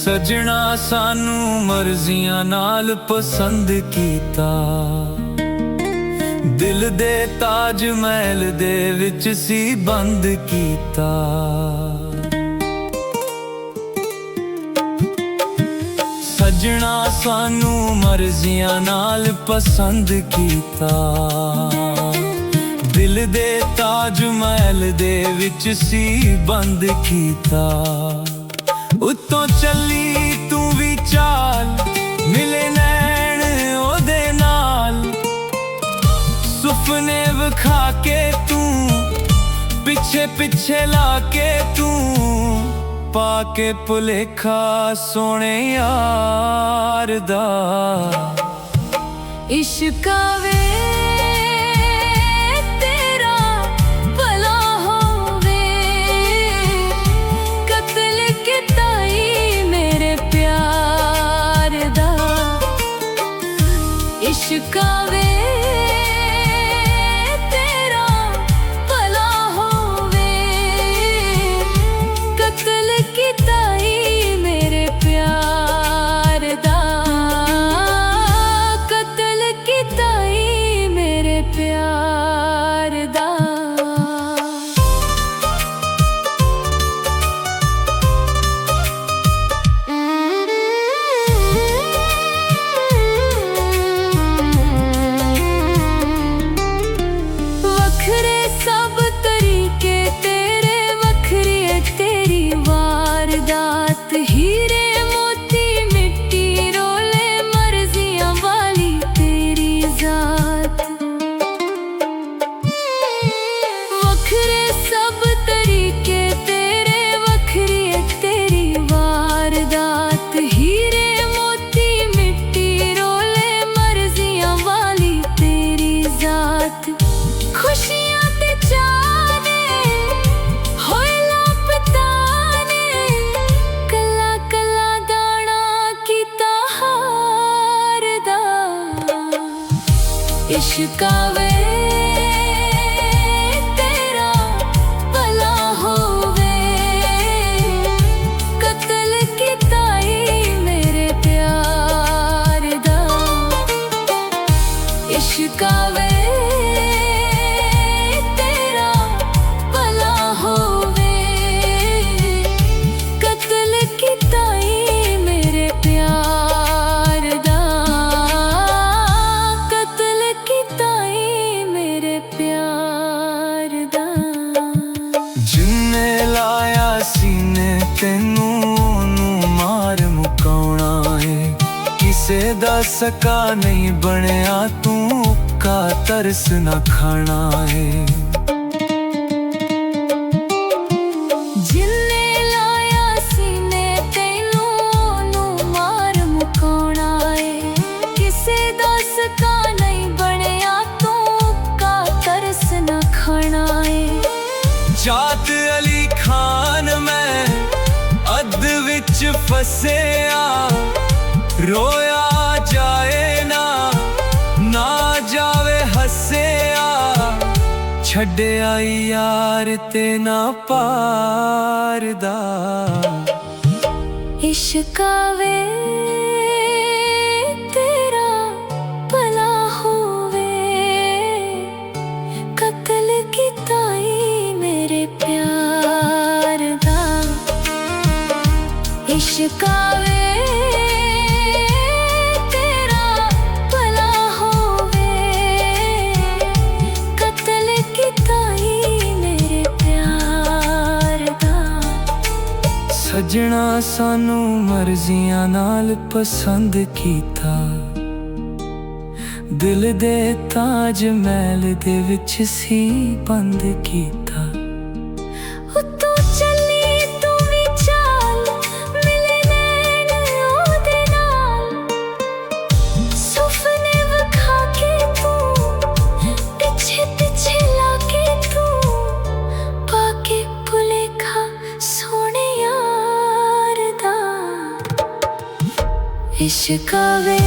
सजना सानू मर्जियां नाल पसंद कीता, दिल दे ताज महल दे विच सी बंद कीता। सजना सानू मर्जियां नाल पसंद कीता, दिल दे ताज महल दे विच सी बंद कीता। उत्तों चली तू भी चाल, मिले नैन ओदे नाल, सुपने विखा के तू पिछे पिछे लाके तू, पाके भुलेखा सोने यार दा। इश्क वे इश्क वे तेरा भला होवे, कत्ल कीता ही मेरे प्यार दा, कत्ल कीता ही मेरे प्यार दा। सब तरीके तेरे वखरी है तेरी वारदात, हीरे मोती मिट्टी रोले मर्जियां वाली तेरी जात। वखरे सब तरीके तेरे वखरी है तेरी वारदात, हीरे मोती मिट्टी रोले मर्जियां वाली तेरी जात। खुशियां इश्क वे तेरा भला होवे, कत्ल कीता ही मेरे प्यार दा। इश्क वे तेरा भला होवे, कत्ल कीता ही मेरे प्यार दा, जिन्ने लाया सीने तेनू ओनू मार मुकाउणा है, किसे दा सका नहीं बनया तू का तरस ना खाना है। जिन्ने लाया सीने तेनू ओनू मार मुकाउणा है, किसे दा सका नहीं बनया तू का तरस ना खाना है। जात अली खान मैं अद विच फसिया, रोया जाए ना ना जावे हसिया, छड्डिया यार ते ना पार दा। इश्क वे तेरा भला होवे, कत्ल कीता ही मेरे प्यार दा। इश्क वे तेरा भला होवे, कत्ल कीता ही मेरे प्यार दा। सजना सानू मर्जियां नाल पसंद कीता, दिल दे ताज महल दे विच सी बंद कीता। उत्तों चली तू भी चाल, मिले नैन ओदे नाल, सुपने विखा के तू पिछे पिछे लाके तू, पाके भुलेखा सोने यार दा। इश्क वे